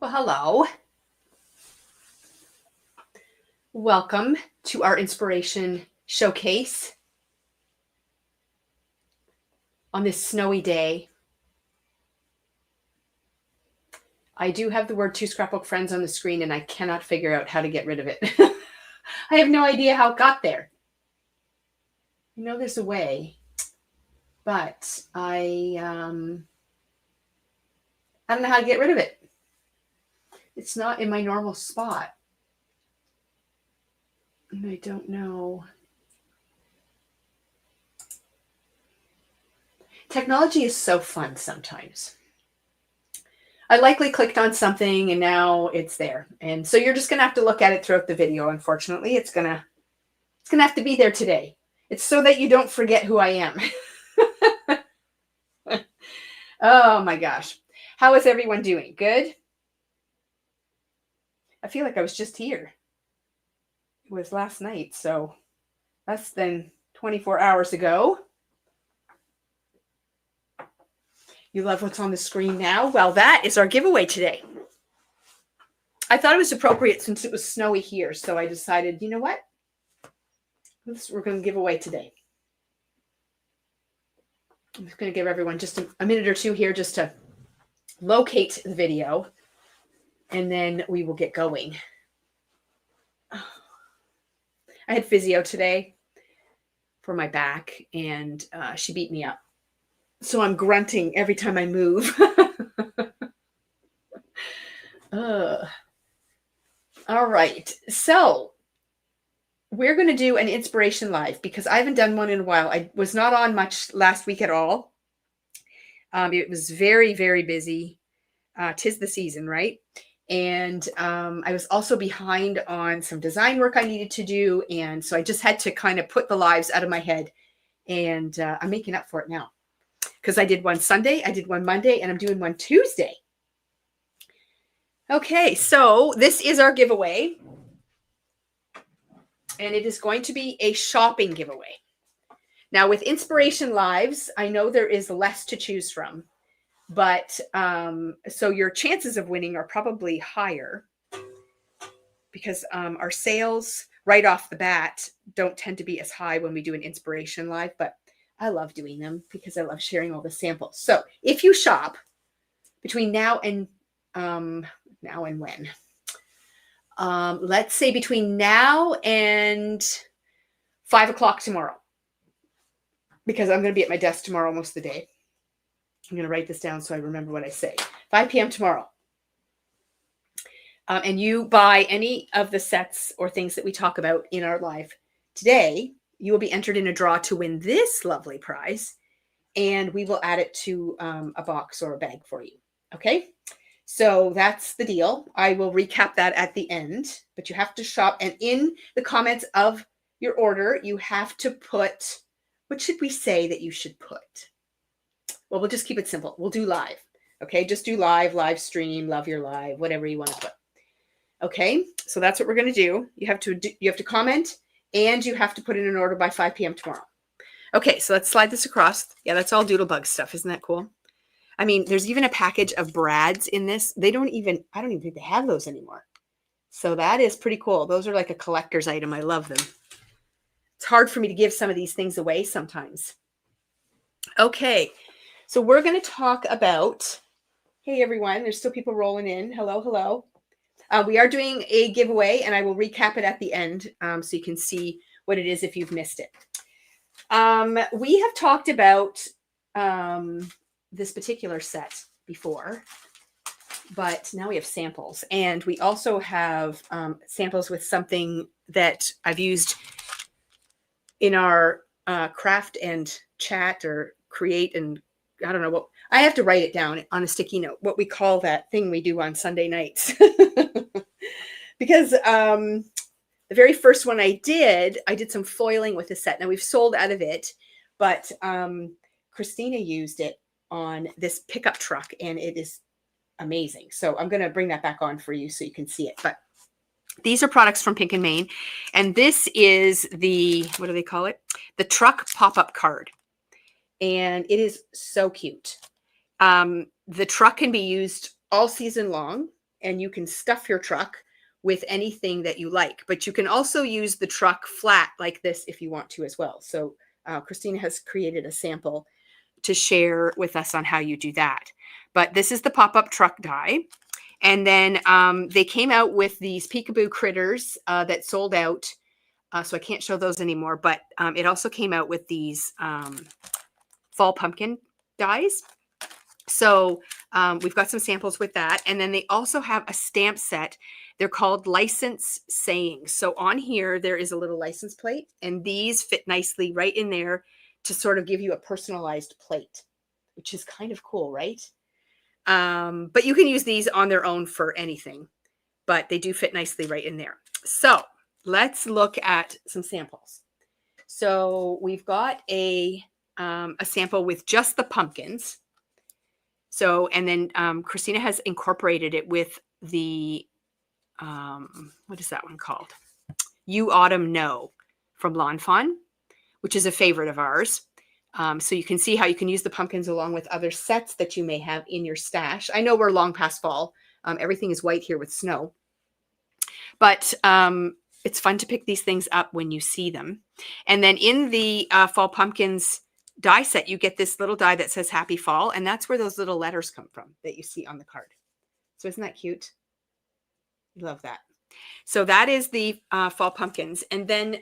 Well, hello. Welcome to our inspiration showcase on this snowy day. I do have the word two scrapbook friends on the screen and I cannot figure out how to get rid of it. I have no idea how it got there. I know there's a way, but I don't know how to get rid of it. It's not in my normal spot. And I don't know. Technology is so fun sometimes. I likely clicked on something and now it's there. And so you're just going to have to look at it throughout the video. Unfortunately, it's going to have to be there today. It's so that you don't forget who I am. Oh my gosh. How is everyone doing? Good? I feel like I was just here. It was last night, so less than 24 hours ago. You love what's on the screen now? Well, that is our giveaway today. I thought it was appropriate since it was snowy here, so I decided, you know what? We're going to give away today. I'm just going to give everyone just a minute or two here just to locate the video, and then we will get going. I had physio today for my back, and she beat me up. So I'm grunting every time I move. All right. So we're going to do an inspiration live because I haven't done one in a while. I was not on much last week at all. It was very, very busy. 'Tis the season, right? And I was also behind on some design work I needed to do. And so I just had to kind of put the lives out of my head. And I'm making up for it now. Because I did one Sunday, I did one Monday, and I'm doing one Tuesday. Okay, so this is our giveaway. And it is going to be a shopping giveaway. Now, with Inspiration Lives, I know there is less to choose from. But so your chances of winning are probably higher because our sales right off the bat don't tend to be as high when we do an Inspiration Live. But I love doing them because I love sharing all the samples. So if you shop between now and when, let's say between now and 5 o'clock tomorrow, because I'm going to be at my desk tomorrow most of the day. I'm going to write this down so I remember what I say. 5 p.m. tomorrow. And you buy any of the sets or things that we talk about in our live today, you will be entered in a draw to win this lovely prize, and we will add it to a box or a bag for you. Okay, so that's the deal. I will recap that at the end, but you have to shop, and in the comments of your order, you have to put, what should we say that you should put? Well, we'll just keep it simple. We'll do live. Okay, just do live stream, love your live, whatever you want to put. Okay, so that's what we're going to do. You have to comment. And you have to put in an order by 5 p.m. tomorrow. Okay, so let's slide this across. Yeah, that's all Doodlebug stuff. Isn't that cool? I mean, there's even a package of Brads in this. I don't even think they have those anymore. So that is pretty cool. Those are like a collector's item. I love them. It's hard for me to give some of these things away sometimes. Okay, so we're going to talk about, hey, everyone. There's still people rolling in. Hello, hello. We are doing a giveaway, and I will recap it at the end so you can see what it is if you've missed it. We have talked about this particular set before, but now we have samples. And we also have samples with something that I've used in our craft and chat or create, and I don't know what, I have to write it down on a sticky note, what we call that thing we do on Sunday nights. Because the very first one I did some foiling with the set. Now we've sold out of it, but Christina used it on this pickup truck, and it is amazing. So I'm going to bring that back on for you so you can see it. But these are products from Pink & Main, and this is the, what do they call it? The truck pop-up card. And it is so cute. The truck can be used all season long, and you can stuff your truck with anything that you like. But you can also use the truck flat like this if you want to as well. So Christina has created a sample to share with us on how you do that. But this is the pop-up truck die. And then they came out with these Peekaboo critters that sold out. So I can't show those anymore. But it also came out with these fall pumpkin dies. So we've got some samples with that. And then they also have a stamp set. They're called license sayings. So on here, there is a little license plate. And these fit nicely right in there to sort of give you a personalized plate, which is kind of cool, right? But you can use these on their own for anything, but they do fit nicely right in there. So let's look at some samples. So we've got a sample with just the pumpkins. So, and then Christina has incorporated it with the, what is that one called? You Autumn Know from Lawn Fawn, which is a favorite of ours. So you can see how you can use the pumpkins along with other sets that you may have in your stash. I know we're long past fall. Everything is white here with snow. But it's fun to pick these things up when you see them. And then in the fall pumpkins die set, you get this little die that says Happy Fall. And that's where those little letters come from that you see on the card. So isn't that cute? Love that. So that is the fall pumpkins. And then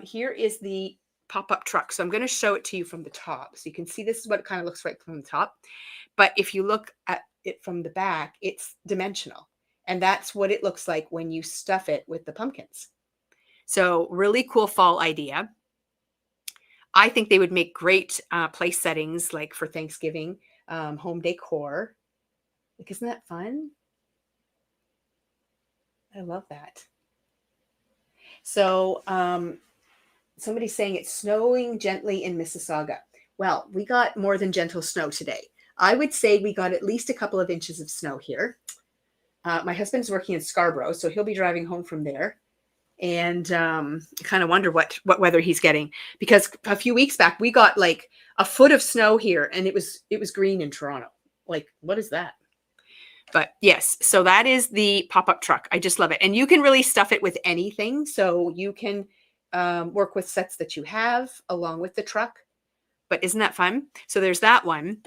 here is the pop-up truck. So I'm going to show it to you from the top. So you can see this is what it kind of looks like from the top. But if you look at it from the back, it's dimensional. And that's what it looks like when you stuff it with the pumpkins. So really cool fall idea. I think they would make great place settings, like for Thanksgiving, home decor. Like, isn't that fun? I love that. So somebody's saying it's snowing gently in Mississauga. Well, we got more than gentle snow today. I would say we got at least a couple of inches of snow here. My husband's working in Scarborough, so he'll be driving home from there. And I kind of wonder what weather he's getting, because a few weeks back we got like a foot of snow here, and it was green in Toronto. Like, what is that? But yes, so that is the pop-up truck. I just love it. And you can really stuff it with anything. So you can work with sets that you have along with the truck. But isn't that fun? So there's that one.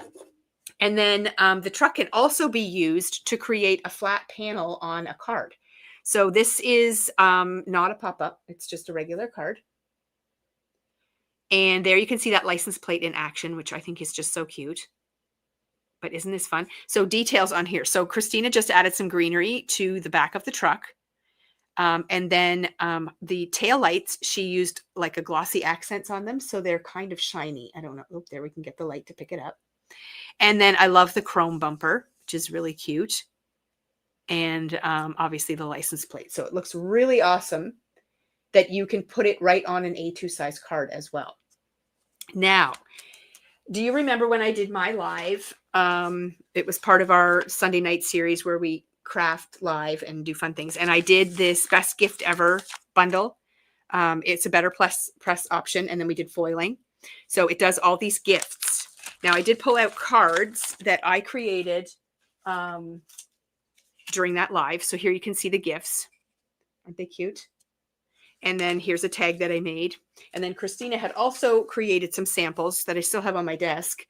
And then the truck can also be used to create a flat panel on a card. So this is not a pop-up. It's just a regular card. And there you can see that license plate in action, which I think is just so cute. But isn't this fun? So details on here. So Christina just added some greenery to the back of the truck. And then the tail lights, she used like a glossy accents on them. So they're kind of shiny. I don't know. Oh, there we can get the light to pick it up. And then I love the chrome bumper, which is really cute. And obviously the license plate. So it looks really awesome that you can put it right on an A2 size card as well. Now, do you remember when I did my live? It was part of our Sunday night series where we craft live and do fun things. And I did this best gift ever bundle. It's a better press option. And then we did foiling. So it does all these gifts. Now I did pull out cards that I created during that live. So here you can see the gifts. Aren't they cute? And then here's a tag that I made. And then Christina had also created some samples that I still have on my desk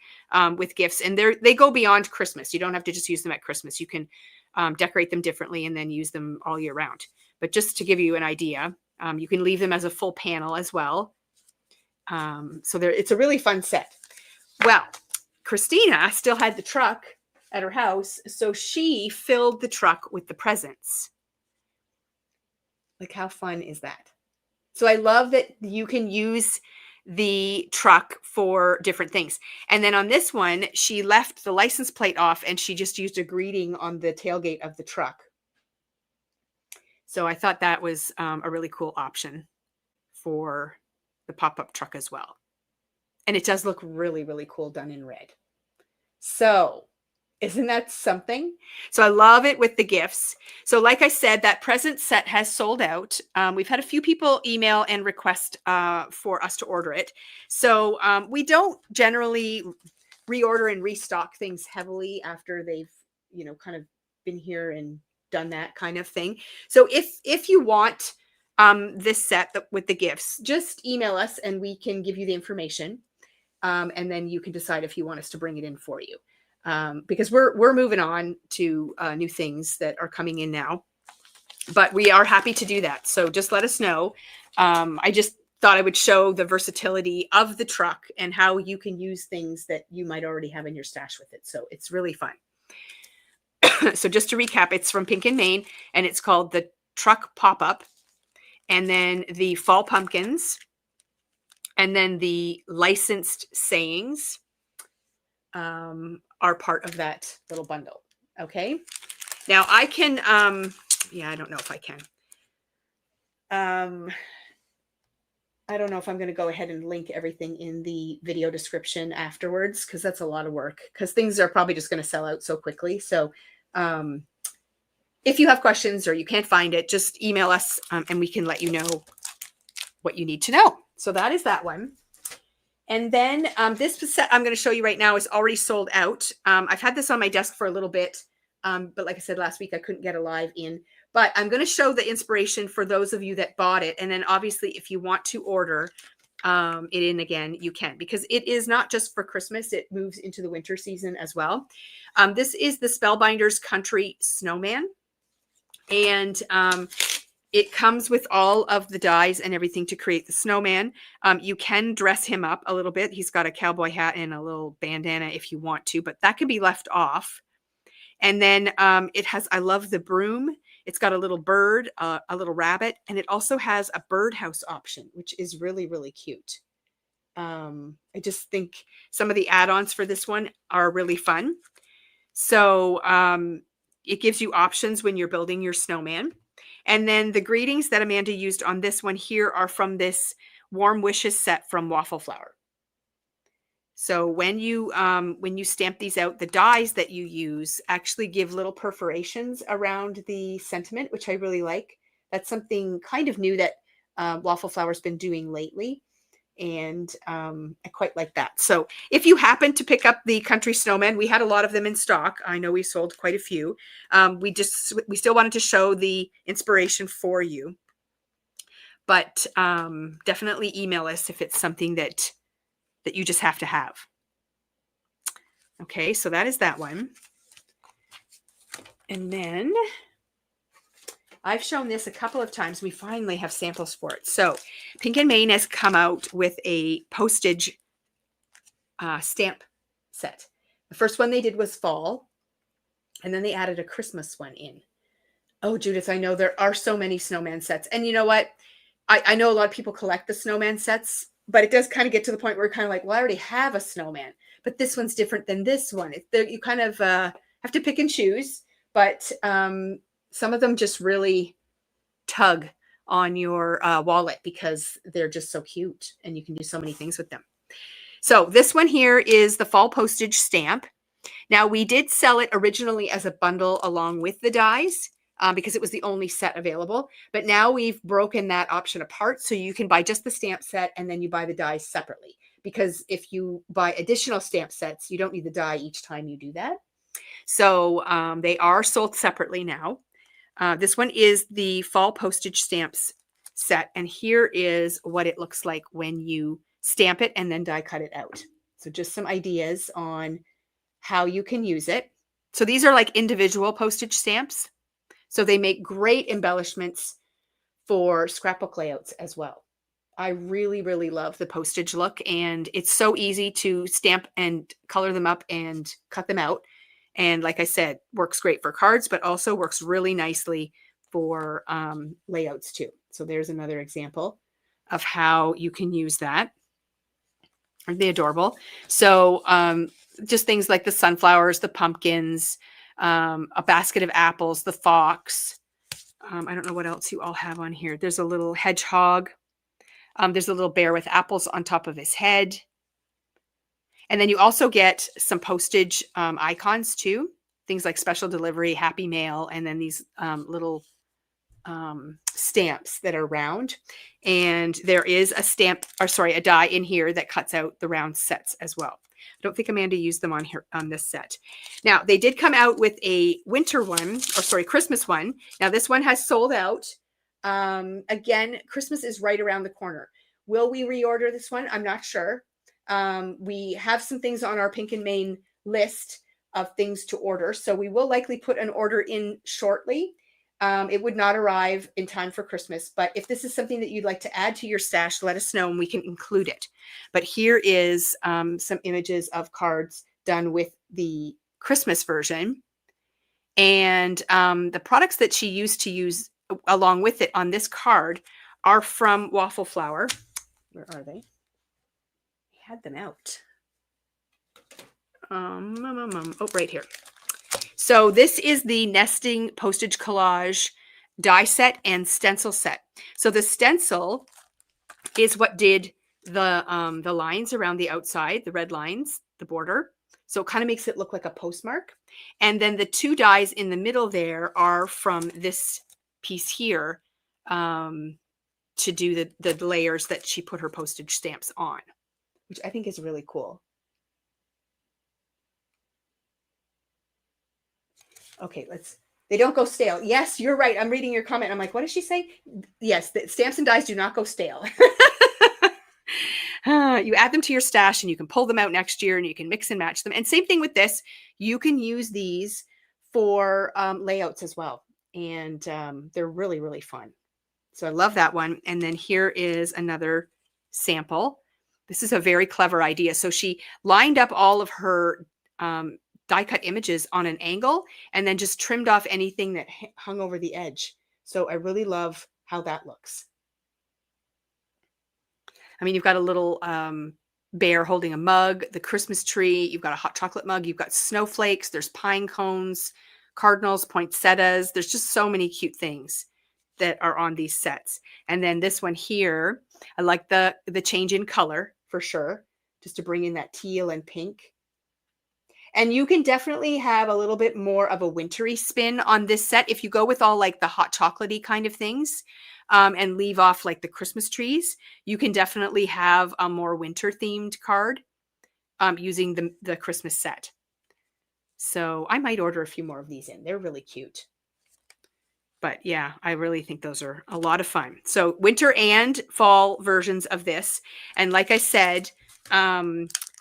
with gifts. And they go beyond Christmas. You don't have to just use them at Christmas. You can decorate them differently and then use them all year round. But just to give you an idea, you can leave them as a full panel as well. So it's a really fun set. Well, Christina still had the truck at her house. So she filled the truck with the presents. Like, how fun is that? So I love that you can use the truck for different things. And then on this one, she left the license plate off and she just used a greeting on the tailgate of the truck. So I thought that was a really cool option for the pop-up truck as well. And it does look really, really cool done in red. So isn't that something? So I love it with the gifts. So like I said, that present set has sold out. We've had a few people email and request for us to order it. So we don't generally reorder and restock things heavily after they've, kind of been here and done that kind of thing. So if you want this set with the gifts, just email us and we can give you the information. And then you can decide if you want us to bring it in for you. Because we're moving on to new things that are coming in now, but we are happy to do that. So just let us know. I just thought I would show the versatility of the truck and how you can use things that you might already have in your stash with it. So it's really fun. So just to recap, it's from Pink and Main, and it's called the Truck Pop-Up, and then the Fall Pumpkins, and then the Licensed Sayings are part of that little bundle. Okay. Now I can, yeah, I don't know if I can. I don't know if I'm going to go ahead and link everything in the video description afterwards, because that's a lot of work, because things are probably just going to sell out so quickly. So if you have questions or you can't find it, just email us and we can let you know what you need to know. So that is that one. And then this set I'm going to show you right now is already sold out. I've had this on my desk for a little bit, but like I said last week, I couldn't get a live in. But I'm going to show the inspiration for those of you that bought it. And then obviously, if you want to order it in again, you can, because it is not just for Christmas. It moves into the winter season as well. This is the Spellbinders Country Snowman. And it comes with all of the dies and everything to create the snowman. You can dress him up a little bit. He's got a cowboy hat and a little bandana if you want to, but that can be left off. And then it has, I love the broom. It's got a little bird, a little rabbit, and it also has a birdhouse option, which is really, really cute. I just think some of the add-ons for this one are really fun. So it gives you options when you're building your snowman. And then the greetings that Amanda used on this one here are from this Warm Wishes set from Waffle Flower. So when you stamp these out, the dies that you use actually give little perforations around the sentiment, which I really like. That's something kind of new that Waffle Flower's been doing lately. And I quite like that. So if you happen to pick up the Country Snowman, we had a lot of them in stock. I know we sold quite a few. We still wanted to show the inspiration for you. But definitely email us if it's something that you just have to have. Okay, so that is that one. And then I've shown this a couple of times. We finally have samples for it. So Pink and Main has come out with a postage stamp set. The first one they did was fall, and then they added a Christmas one in. Oh, Judith, I know there are so many snowman sets. And you know what? I know a lot of people collect the snowman sets, but it does kind of get to the point where you're kind of like, well, I already have a snowman, but this one's different than this one. You kind of have to pick and choose, but some of them just really tug on your wallet because they're just so cute and you can do so many things with them. So this one here is the fall postage stamp. Now we did sell it originally as a bundle along with the dies. Because it was the only set available. But now we've broken that option apart. So you can buy just the stamp set and then you buy the dies separately. Because if you buy additional stamp sets, you don't need the die each time you do that. So they are sold separately now. This one is the fall postage stamps set. And here is what it looks like when you stamp it and then die cut it out. So just some ideas on how you can use it. So these are like individual postage stamps. So they make great embellishments for scrapbook layouts as well. I really, really love the postage look, and it's so easy to stamp and color them up and cut them out. And like I said, works great for cards, but also works really nicely for layouts too. So there's another example of how you can use that. Aren't they adorable? So just things like the sunflowers, the pumpkins, a basket of apples, the fox. I don't know what else you all have on here. There's a little hedgehog. There's a little bear with apples on top of his head. And then you also get some postage icons too. Things like special delivery, happy mail, and then these little stamps that are round. And there is a die in here that cuts out the round sets as well. I don't think Amanda used them on here on this set. Now, they did come out with a winter one, or sorry, Christmas one. Now, this one has sold out. Again, Christmas is right around the corner. Will we reorder this one? I'm not sure. We have some things on our Pink and Main list of things to order, so we will likely put an order in shortly. It would not arrive in time for Christmas, but if this is something that you'd like to add to your stash, let us know and we can include it. But here is some images of cards done with the Christmas version. And the products that she used to use along with it on this card are from Waffle Flower. Where are they? I had them out. Oh, right here. So this is the nesting postage collage die set and stencil set. So the stencil is what did the lines around the outside, the red lines, the border. So it kind of makes it look like a postmark. And then the two dies in the middle there are from this piece here to do the layers that she put her postage stamps on, which I think is really cool. Okay, they don't go stale. Yes, you're right. I'm reading your comment. I'm like, what does she say? Yes, the stamps and dies do not go stale. You add them to your stash and you can pull them out next year and you can mix and match them. And same thing with this. You can use these for layouts as well. And they're really, really fun. So I love that one. And then here is another sample. This is a very clever idea. So she lined up all of her die cut images on an angle and then just trimmed off anything that hung over the edge. So I really love how that looks. I mean, you've got a little bear holding a mug, the Christmas tree, you've got a hot chocolate mug, you've got snowflakes, there's pine cones, cardinals, poinsettias. There's just so many cute things that are on these sets. And then this one here, I like the change in color for sure, just to bring in that teal and pink. And you can definitely have a little bit more of a wintry spin on this set if you go with all like the hot chocolatey kind of things and leave off like the Christmas trees. You can definitely have a more winter themed card using the Christmas set. So I might order a few more of these in. They're really cute. But yeah, I really think those are a lot of fun. So winter and fall versions of this. And like I said,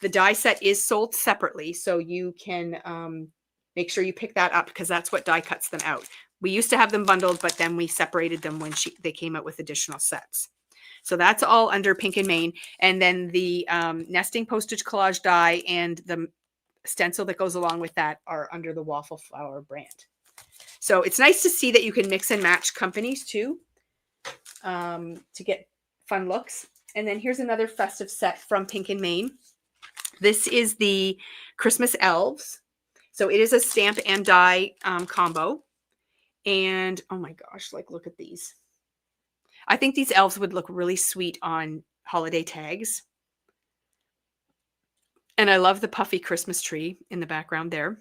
the die set is sold separately, so you can make sure you pick that up because that's what die cuts them out. We used to have them bundled, but then we separated them when they came out with additional sets. So that's all under Pink and Main. And then the nesting postage collage die and the stencil that goes along with that are under the Waffle Flower brand. So it's nice to see that you can mix and match companies too to get fun looks. And then here's another festive set from Pink and Main. This is the Christmas Elves. So it is a stamp and die combo. And oh my gosh, like look at these. I think these elves would look really sweet on holiday tags. And I love the puffy Christmas tree in the background there.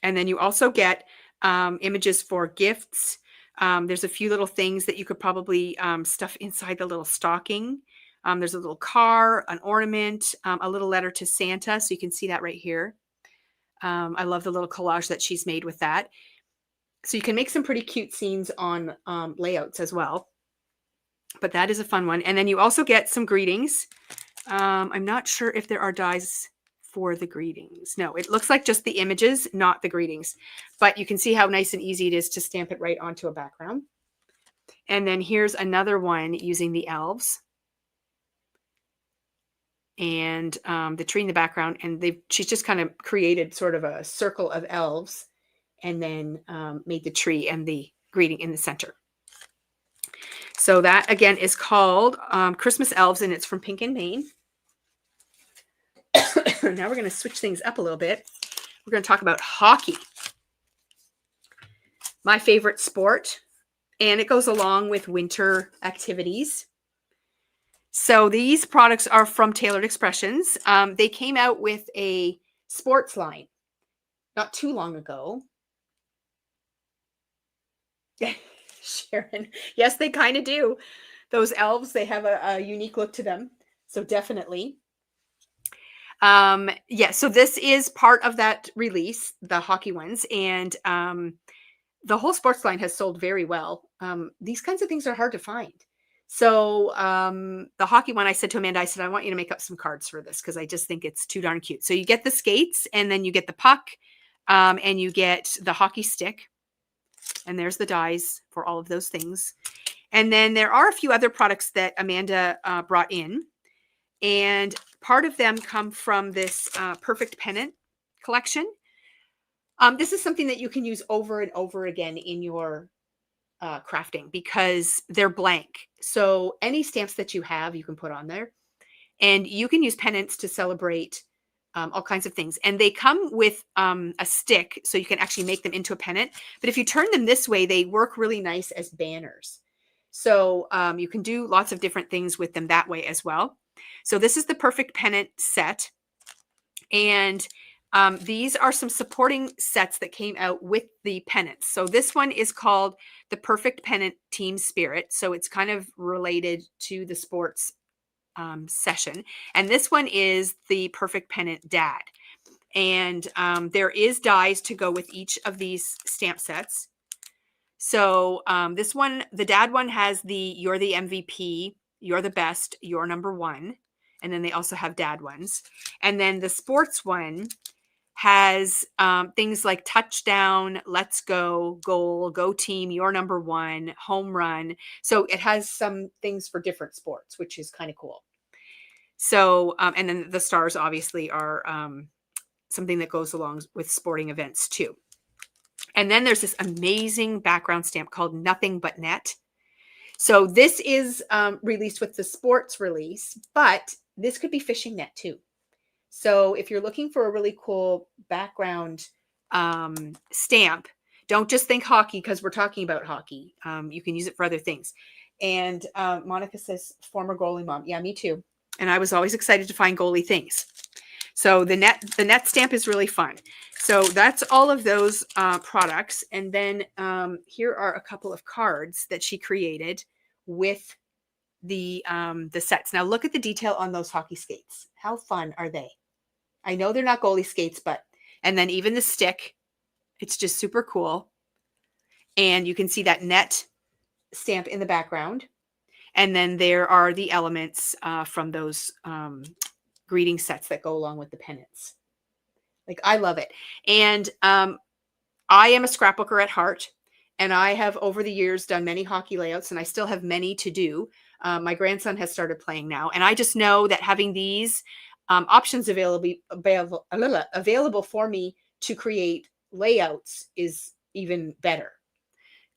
And then you also get images for gifts. There's a few little things that you could probably stuff inside the little stocking. There's a little car, an ornament, a little letter to Santa. So you can see that right here. I love the little collage that she's made with that. So you can make some pretty cute scenes on layouts as well. But that is a fun one. And then you also get some greetings. I'm not sure if there are dies for the greetings. No, it looks like just the images, not the greetings. But you can see how nice and easy it is to stamp it right onto a background. And then here's another one using the elves. And the tree in the background. And she's just kind of created sort of a circle of elves and then made the tree and the greeting in the center. So that, again, is called Christmas Elves, and it's from Pink and Main. Now we're going to switch things up a little bit. We're going to talk about hockey. My favorite sport, and it goes along with winter activities. So these products are from Tailored Expressions. They came out with a sports line not too long ago. Sharon, yes, they kind of do. Those elves, they have a unique look to them. So definitely. Yeah, so this is part of that release, the hockey ones, and the whole sports line has sold very well. These kinds of things are hard to find. So the hockey one, I said to Amanda, I said, I want you to make up some cards for this because I just think it's too darn cute. So you get the skates, and then you get the puck, and you get the hockey stick. And there's the dies for all of those things. And then there are a few other products that Amanda brought in. And part of them come from this Perfect Pennant collection. This is something that you can use over and over again in your crafting because they're blank. So any stamps that you have, you can put on there. And you can use pennants to celebrate all kinds of things. And they come with a stick, so you can actually make them into a pennant. But if you turn them this way, they work really nice as banners. So you can do lots of different things with them that way as well. So this is the Perfect Pennant set. And these are some supporting sets that came out with the pennants. So this one is called the Perfect Pennant Team Spirit. So it's kind of related to the sports session. And this one is the Perfect Pennant Dad. And there is dies to go with each of these stamp sets. So this one, the Dad one has you're the MVP, you're the best, you're number one. And then they also have Dad ones. And then the sports one has things like touchdown, let's go, goal, go team, you're number one, home run. So it has some things for different sports, which is kind of cool. So, and then the stars obviously are something that goes along with sporting events too. And then there's this amazing background stamp called Nothing But Net. So this is released with the sports release, but this could be fishing net too. So if you're looking for a really cool background stamp, don't just think hockey because we're talking about hockey. You can use it for other things. And Monica says, former goalie mom. Yeah, me too. And I was always excited to find goalie things. So the net stamp is really fun. So that's all of those products. And then here are a couple of cards that she created with the sets. Now look at the detail on those hockey skates. How fun are they? I know they're not goalie skates, and then even the stick, it's just super cool. And you can see that net stamp in the background. And then there are the elements from those greeting sets that go along with the pennants. Like, I love it. And I am a scrapbooker at heart. And I have over the years done many hockey layouts, and I still have many to do. My grandson has started playing now. And I just know that having these options available for me to create layouts is even better.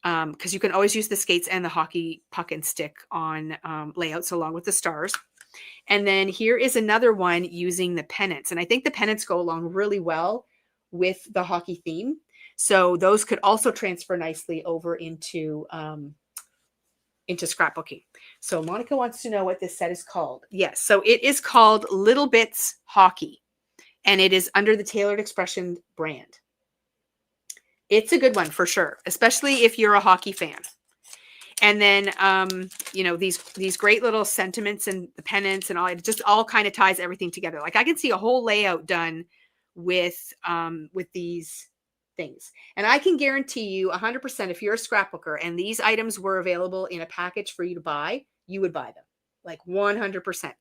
Because you can always use the skates and the hockey puck and stick on layouts along with the stars. And then here is another one using the pennants. And I think the pennants go along really well with the hockey theme. So those could also transfer nicely over into scrapbooking. So Monica wants to know what this set is called. Yes, so it is called Little Bits Hockey, and it is under the Tailored Expression brand. It's a good one for sure, especially if you're a hockey fan. And then, these great little sentiments and the pennants and all, it just all kind of ties everything together. Like I can see a whole layout done with these things. And I can guarantee you 100% if you're a scrapbooker and these items were available in a package for you to buy, you would buy them, like 100%.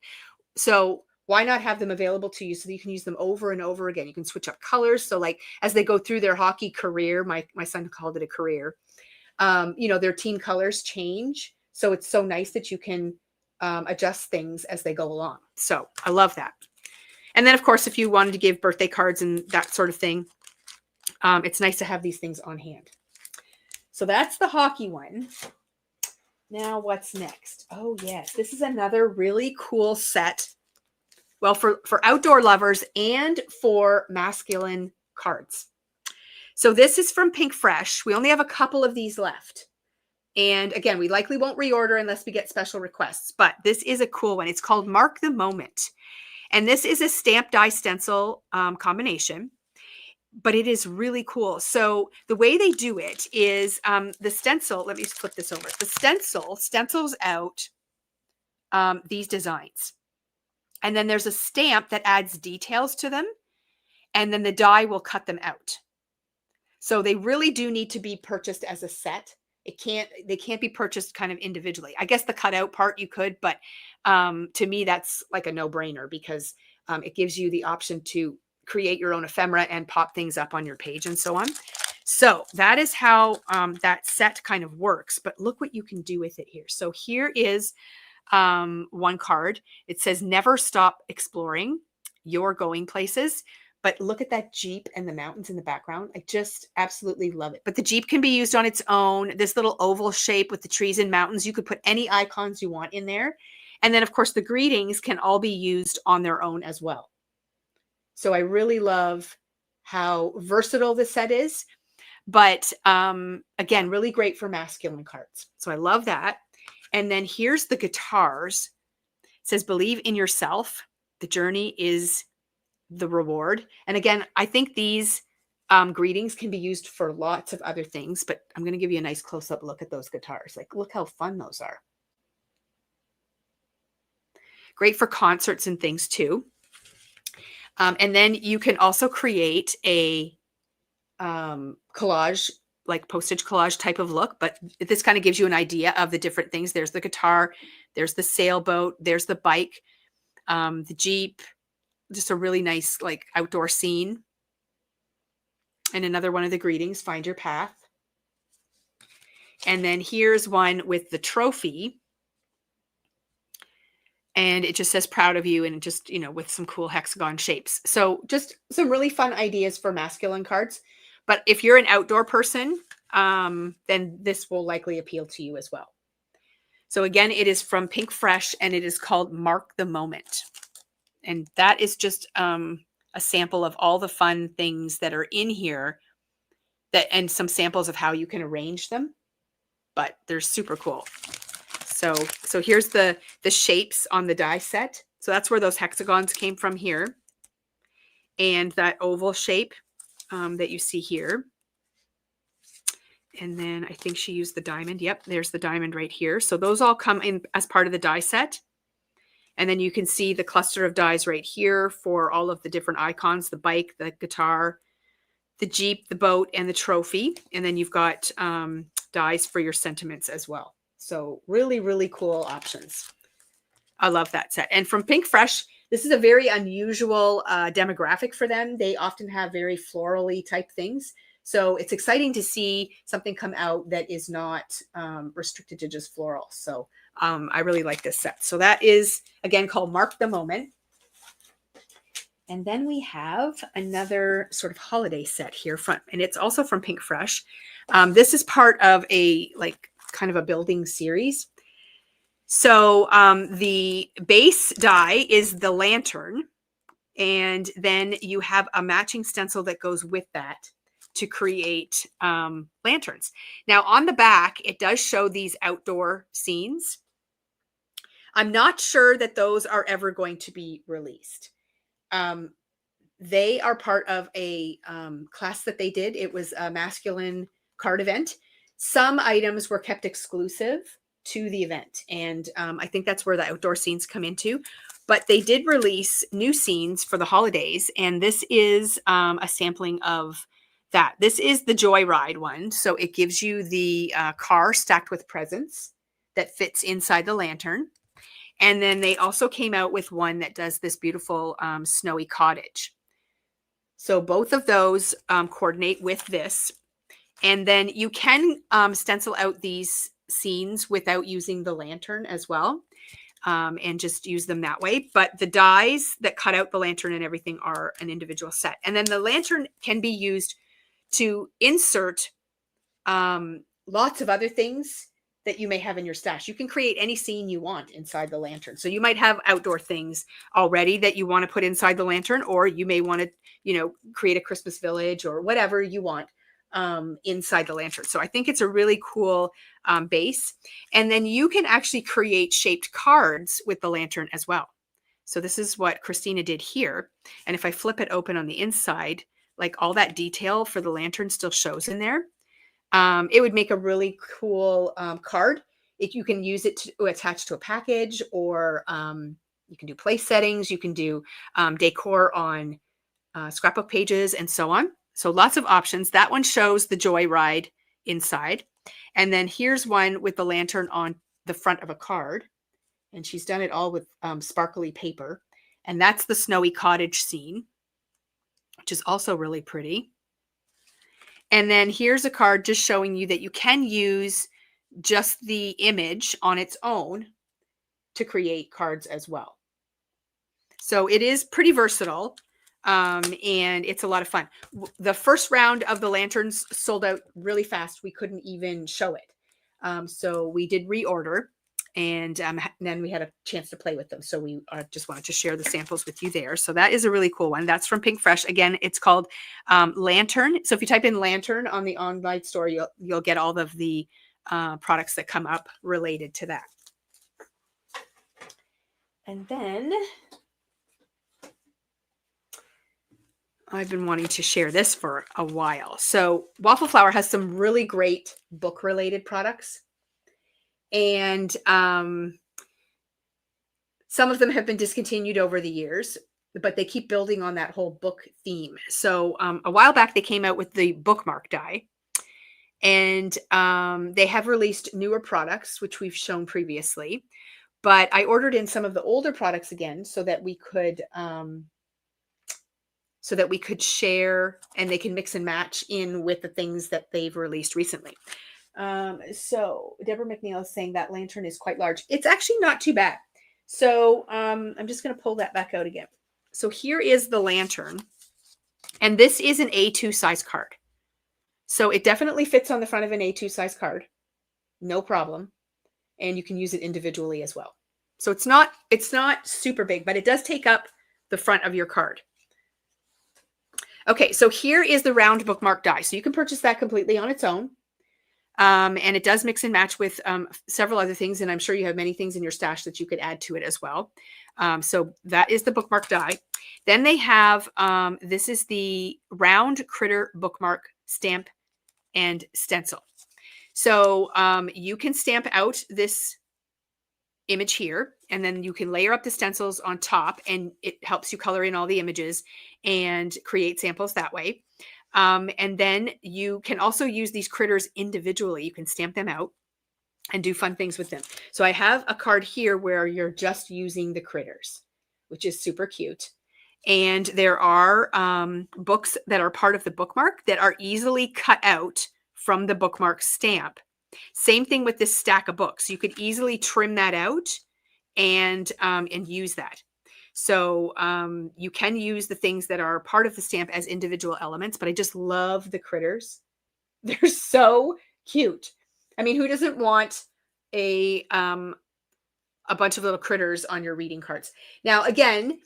So why not have them available to you so that you can use them over and over again? You can switch up colors. So like as they go through their hockey career, my son called it a career, their team colors change. So it's so nice that you can adjust things as they go along. So I love that. And then of course, if you wanted to give birthday cards and that sort of thing, it's nice to have these things on hand. So that's the hockey one. Now what's next? Oh yes, this is another really cool set. Well, for outdoor lovers and for masculine cards. So this is from Pink Fresh. We only have a couple of these left. And again, we likely won't reorder unless we get special requests, but this is a cool one. It's called Mark the Moment. And this is a stamp die stencil combination, but it is really cool. So the way they do it is the stencil, let me just flip this over. The stencils out these designs. And then there's a stamp that adds details to them. And then the die will cut them out. So they really do need to be purchased as a set. They can't be purchased kind of individually. I guess the cutout part you could, but to me, that's like a no-brainer because it gives you the option to create your own ephemera and pop things up on your page and so on. So that is how that set kind of works. But look what you can do with it here. So here is one card. It says, never stop exploring. You're going places. But look at that Jeep and the mountains in the background. I just absolutely love it. But the Jeep can be used on its own. This little oval shape with the trees and mountains. You could put any icons you want in there. And then, of course, the greetings can all be used on their own as well. So I really love how versatile this set is. But again, really great for masculine cards. So I love that. And then here's the guitars. It says, believe in yourself. The journey is the reward. And again, I think these greetings can be used for lots of other things, but I'm going to give you a nice close-up look at those guitars. Like, look how fun those are. Great for concerts and things too. And then you can also create a collage, like postage collage type of look, but this kind of gives you an idea of the different things. There's the guitar, there's the sailboat, there's the bike, the Jeep, just a really nice like outdoor scene. And another one of the greetings, find your path. And then here's one with the trophy. And it just says proud of you, and just, with some cool hexagon shapes. So just some really fun ideas for masculine cards. But if you're an outdoor person, then this will likely appeal to you as well. So again, it is from Pinkfresh, and it is called Mark the Moment. And that is just a sample of all the fun things that are in here, and some samples of how you can arrange them. But they're super cool. So here's the shapes on the die set. So that's where those hexagons came from here. And that oval shape that you see here. And then I think she used the diamond. Yep, there's the diamond right here. So those all come in as part of the die set. And then you can see the cluster of dies right here for all of the different icons, the bike, the guitar, the Jeep, the boat, and the trophy. And then you've got dies for your sentiments as well. So really, really cool options. I love that set. And from Pinkfresh, this is a very unusual demographic for them. They often have very florally type things. So it's exciting to see something come out that is not restricted to just floral. So I really like this set. So that is, again, called Mark the Moment. And then we have another sort of holiday set here, and it's also from Pinkfresh. This is part of a kind of a building series. So the base die is the lantern, and then you have a matching stencil that goes with that to create lanterns. Now on the back, it does show these outdoor scenes. I'm not sure that those are ever going to be released. They are part of a class that they did. It was a masculine card event. Some items were kept exclusive to the event. And I think that's where the outdoor scenes come into. But they did release new scenes for the holidays. And this is a sampling of that. This is the Joyride one. So it gives you the car stacked with presents that fits inside the lantern. And then they also came out with one that does this beautiful snowy cottage. So both of those coordinate with this. And then you can stencil out these scenes without using the lantern as well, and just use them that way. But the dies that cut out the lantern and everything are an individual set. And then the lantern can be used to insert lots of other things that you may have in your stash. You can create any scene you want inside the lantern. So you might have outdoor things already that you want to put inside the lantern, or you may want to, create a Christmas village or whatever you want inside the lantern. So I think it's a really cool base. And then you can actually create shaped cards with the lantern as well. So this is what Christina did here. And if I flip it open on the inside, like all that detail for the lantern still shows in there. It would make a really cool card. You can use it to attach to a package, or You can do place settings. You can do decor on scrapbook pages and so on. So lots of options. That one shows the Joyride inside. And then here's one with the lantern on the front of a card. And she's done it all with sparkly paper. And that's the snowy cottage scene, which is also really pretty. And then here's a card just showing you that you can use just the image on its own to create cards as well. So it is pretty versatile, and it's a lot of fun. The first round of the lanterns sold out really fast. We couldn't even show it. So we did reorder, and then we had a chance to play with them. So we just wanted to share the samples with you there. So that is a really cool one. That's from Pinkfresh. Again, it's called Lantern. So if you type in Lantern on the online store, you'll get all of the products that come up related to that. And then I've been wanting to share this for a while. So Waffle Flower has some really great book-related products. And some of them have been discontinued over the years, but they keep building on that whole book theme. So a while back, they came out with the bookmark die. And they have released newer products, which we've shown previously. But I ordered in some of the older products again so that we could share, and they can mix and match in with the things that they've released recently. So Deborah McNeil is saying that lantern is quite large. It's actually not too bad. So I'm just going to pull that back out again. So here is the lantern, and this is an A2 size card. So it definitely fits on the front of an A2 size card. No problem. And you can use it individually as well. So it's not super big, but it does take up the front of your card. Okay, so here is the round bookmark die. So you can purchase that completely on its own. And it does mix and match with several other things. And I'm sure you have many things in your stash that you could add to it as well. So that is the bookmark die. Then they have, this is the round critter bookmark stamp and stencil. So you can stamp out this image here, and then you can layer up the stencils on top, and it helps you color in all the images and create samples that way. And then you can also use these critters individually. You can stamp them out and do fun things with them. So I have a card here where you're just using the critters, which is super cute. And there are books that are part of the bookmark that are easily cut out from the bookmark stamp. Same thing with this stack of books. You could easily trim that out and use that. So you can use the things that are part of the stamp as individual elements, but I just love the critters. They're so cute. I mean, who doesn't want a bunch of little critters on your reading cards? Now, again,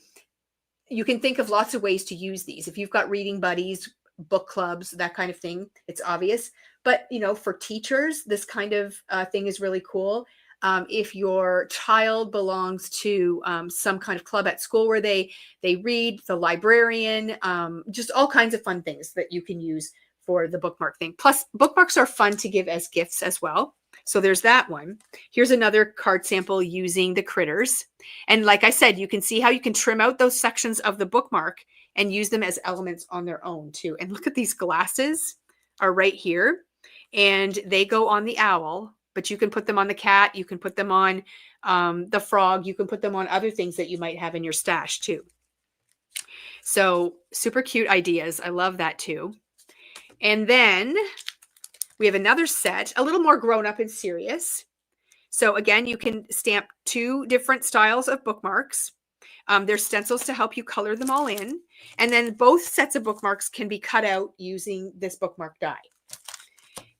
you can think of lots of ways to use these. If you've got reading buddies, book clubs, that kind of thing, it's obvious. But, you know, for teachers, this kind of thing is really cool. If your child belongs to some kind of club at school where they read, the librarian, just all kinds of fun things that you can use for the bookmark thing. Plus, bookmarks are fun to give as gifts as well. So there's that one. Here's another card sample using the critters. And like I said, you can see how you can trim out those sections of the bookmark and use them as elements on their own too. And look at these glasses are right here, and they go on the owl, but you can put them on the cat. You can put them on the frog. You can put them on other things that you might have in your stash too. So super cute ideas. I love that too. And then we have another set, a little more grown up and serious. So again, you can stamp 2 different styles of bookmarks. There's stencils to help you color them all in. And then both sets of bookmarks can be cut out using this bookmark die.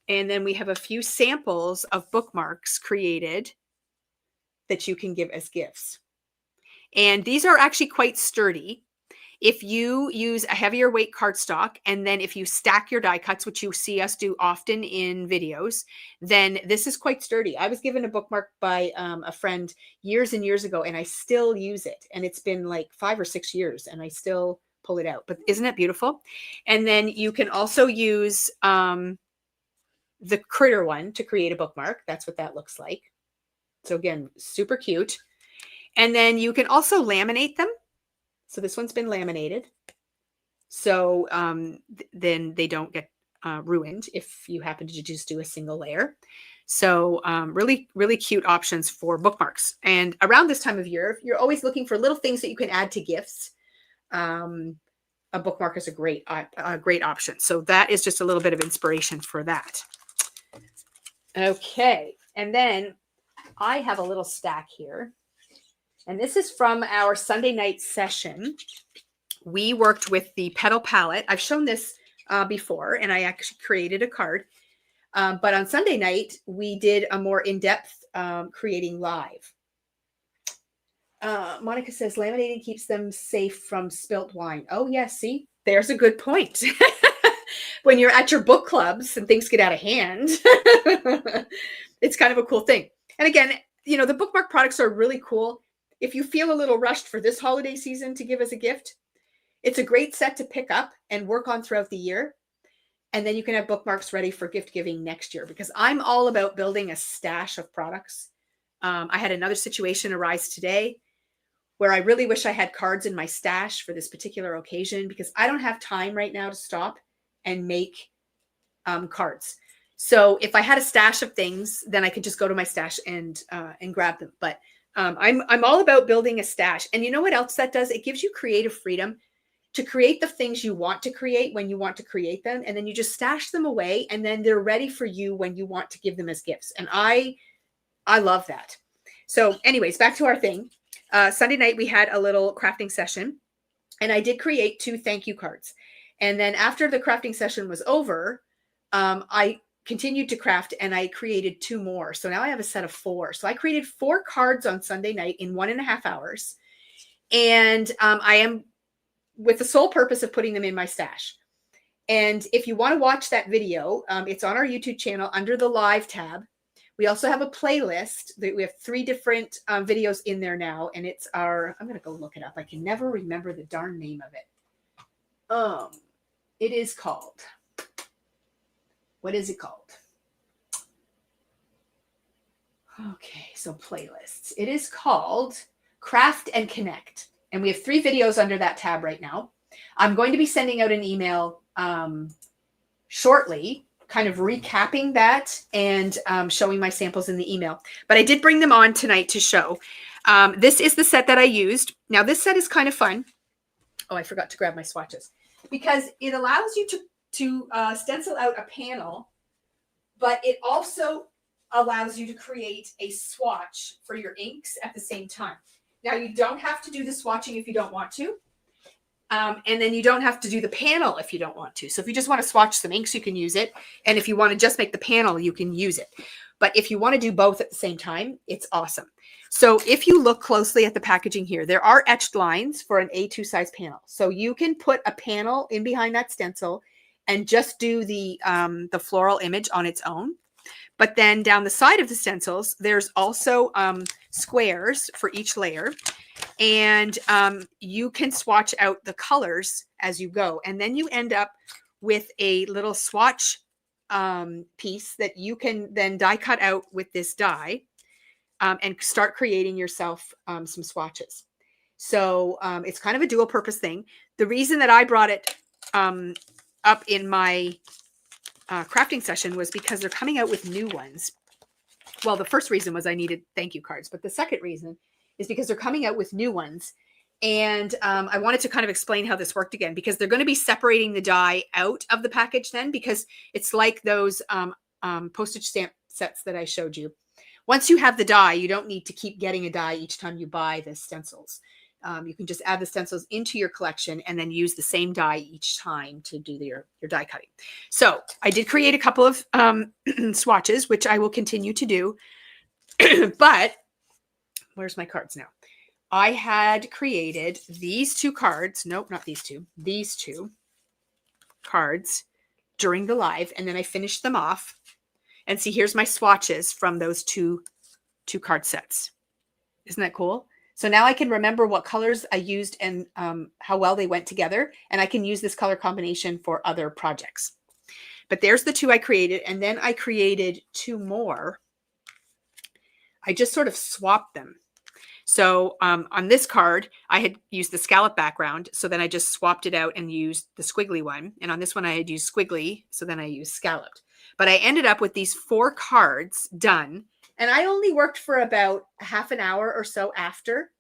And then we have a few samples of bookmarks created that you can give as gifts. And these are actually quite sturdy. If you use a heavier weight cardstock, and then if you stack your die cuts, which you see us do often in videos, then this is quite sturdy. I was given a bookmark by a friend years and years ago, and I still use it. And it's been like 5 or 6 years, and I still pull it out. But isn't it beautiful? And then you can also use the critter one to create a bookmark. That's what that looks like. So again, super cute. And then you can also laminate them. So this one's been laminated. So then they don't get ruined if you happen to just do a single layer. So really, really cute options for bookmarks. And around this time of year, you're always looking for little things that you can add to gifts. A bookmark is a great option. So that is just a little bit of inspiration for that. Okay. And then I have a little stack here. And this is from our Sunday night session. We worked with the Petal Palette. I've shown this before, and I actually created a card. But on Sunday night, we did a more in-depth creating live. Monica says, laminating keeps them safe from spilt wine. Oh, yes. See, there's a good point. When you're at your book clubs and things get out of hand, it's kind of a cool thing. And again, you know, the bookmark products are really cool. If you feel a little rushed for this holiday season to give as a gift, it's a great set to pick up and work on throughout the year. And then you can have bookmarks ready for gift giving next year, because I'm all about building a stash of products. I had another situation arise today where I really wish I had cards in my stash for this particular occasion, because I don't have time right now to stop and make cards. So if I had a stash of things, then I could just go to my stash and grab them. But I'm all about building a stash. And you know what else that does? It gives you creative freedom to create the things you want to create when you want to create them. And then you just stash them away, and then they're ready for you when you want to give them as gifts. And I love that. So anyways, back to our thing. Sunday night, we had a little crafting session, and I did create 2 thank you cards. And then after the crafting session was over, I continued to craft, and I created 2 more. So now I have a set of 4. So I created 4 cards on Sunday night in 1.5 hours. And I am with the sole purpose of putting them in my stash. And if you want to watch that video, it's on our YouTube channel under the live tab. We also have a playlist that we have 3 different videos in there now. And it's I'm going to go look it up. I can never remember the darn name of it. It is called, what is it called? Okay, so playlists. It is called Craft and Connect. And we have 3 videos under that tab right now. I'm going to be sending out an email shortly, kind of recapping that and showing my samples in the email. But I did bring them on tonight to show. This is the set that I used. Now, this set is kind of fun. Oh, I forgot to grab my swatches. Because it allows you to stencil out a panel, but it also allows you to create a swatch for your inks at the same time. Now, you don't have to do the swatching if you don't want to. And then you don't have to do the panel if you don't want to. So if you just want to swatch some inks, you can use it. And if you want to just make the panel, you can use it. But if you want to do both at the same time, it's awesome. So if you look closely at the packaging here, there are etched lines for an A2 size panel. So you can put a panel in behind that stencil and just do the floral image on its own. But then down the side of the stencils, there's also squares for each layer. And you can swatch out the colors as you go. And then you end up with a little swatch piece that you can then die cut out with this die and start creating yourself some swatches. So it's kind of a dual purpose thing. The reason that I brought it up in my crafting session was because they're coming out with new ones. Well, the first reason was I needed thank you cards, but the second reason is because they're coming out with new ones. And I wanted to kind of explain how this worked again, because they're going to be separating the die out of the package then, because it's like those postage stamp sets that I showed you. Once you have the die, you don't need to keep getting a die each time you buy the stencils. You can just add the stencils into your collection and then use the same die each time to do your die cutting. So I did create a couple of swatches, which I will continue to do. But where's my cards now? I had created these 2 cards. Nope, not these 2. These 2 cards during the live. And then I finished them off. And see, here's my swatches from those two card sets. Isn't that cool? So now I can remember what colors I used and how well they went together. And I can use this color combination for other projects. But there's the 2 I created. And then I created 2 more. I just sort of swapped them. So on this card, I had used the scallop background. So then I just swapped it out and used the squiggly one. And on this one, I had used squiggly. So then I used scalloped. But I ended up with these 4 cards done. And I only worked for about half an hour or so after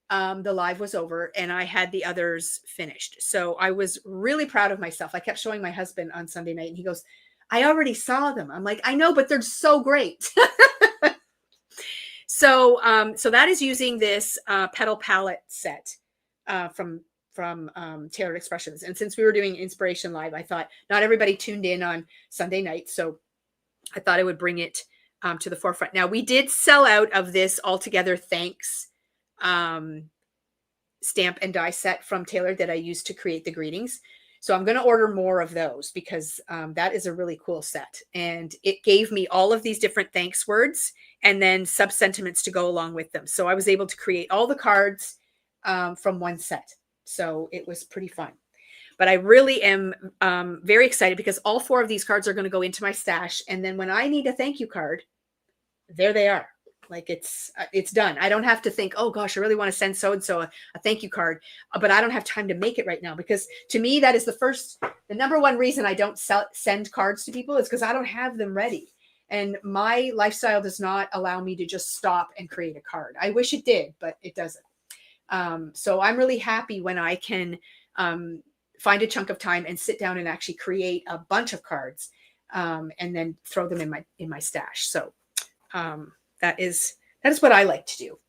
the live was over, and I had the others finished. So I was really proud of myself. I kept showing my husband on Sunday night, and he goes, I already saw them. I'm like, I know, but they're so great. So that is using this petal palette set from Tailored Expressions. And since we were doing Inspiration Live, I thought not everybody tuned in on Sunday night. So I thought I would bring it to the forefront. Now, we did sell out of this Altogether Thanks stamp and die set from Tailored that I used to create the greetings. So I'm going to order more of those because that is a really cool set. And it gave me all of these different thanks words and then sub-sentiments to go along with them. So I was able to create all the cards from one set. So it was pretty fun. But I really am very excited because all 4 of these cards are going to go into my stash. And then when I need a thank you card, there they are. Like it's done. I don't have to think, oh gosh, I really want to send so-and-so a thank you card, but I don't have time to make it right now, because to me, that is the number one reason I don't send cards to people is because I don't have them ready. And my lifestyle does not allow me to just stop and create a card. I wish it did, but it doesn't. So I'm really happy when I can find a chunk of time and sit down and actually create a bunch of cards and then throw them in my stash. So that is what I like to do.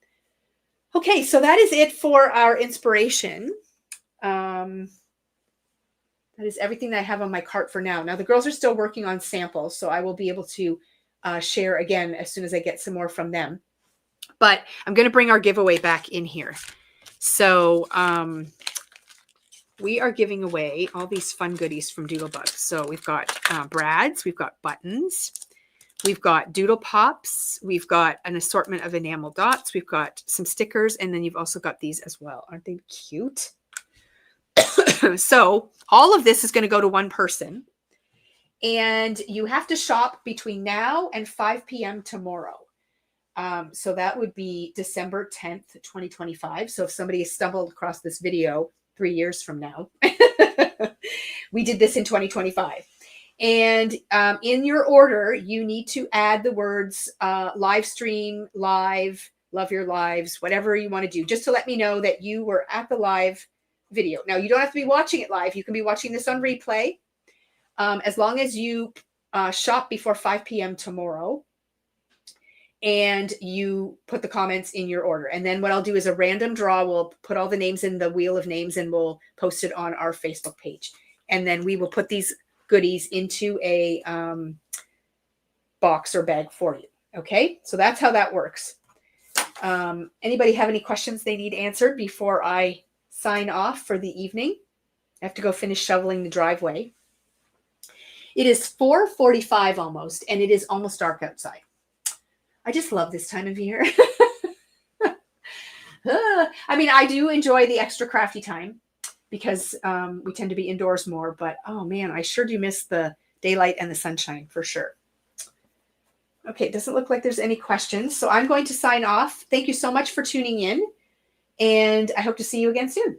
Okay, so that is it for our inspiration. That is everything that I have on my cart for now. Now the girls are still working on samples, so I will be able to share again as soon as I get some more from them. But I'm going to bring our giveaway back in here. So we are giving away all these fun goodies from Doodlebug. So we've got brads, we've got buttons, we've got doodle pops, we've got an assortment of enamel dots, we've got some stickers, and then you've also got these as well. Aren't they cute? So all of this is going to go to one person, and you have to shop between now and 5 p.m. tomorrow. So that would be December 10th, 2025. So if somebody has stumbled across this video 3 years from now, we did this in 2025. And in your order, you need to add the words live stream, live, love your lives, whatever you want to do, just to let me know that you were at the live video. Now, you don't have to be watching it live. You can be watching this on replay. As long as you shop before 5 p.m. tomorrow and you put the comments in your order. And then what I'll do is a random draw. We'll put all the names in the wheel of names and we'll post it on our Facebook page. And then we will put these goodies into a box or bag for you. Okay, so that's how that works. Anybody have any questions they need answered before I sign off for the evening? I have to go finish shoveling the driveway. It is 4:45 almost, and it is almost dark outside. I just love this time of year. I mean, I do enjoy the extra crafty time because we tend to be indoors more, but oh man, I sure do miss the daylight and the sunshine for sure. Okay, it doesn't look like there's any questions, so I'm going to sign off. Thank you so much for tuning in, and I hope to see you again soon.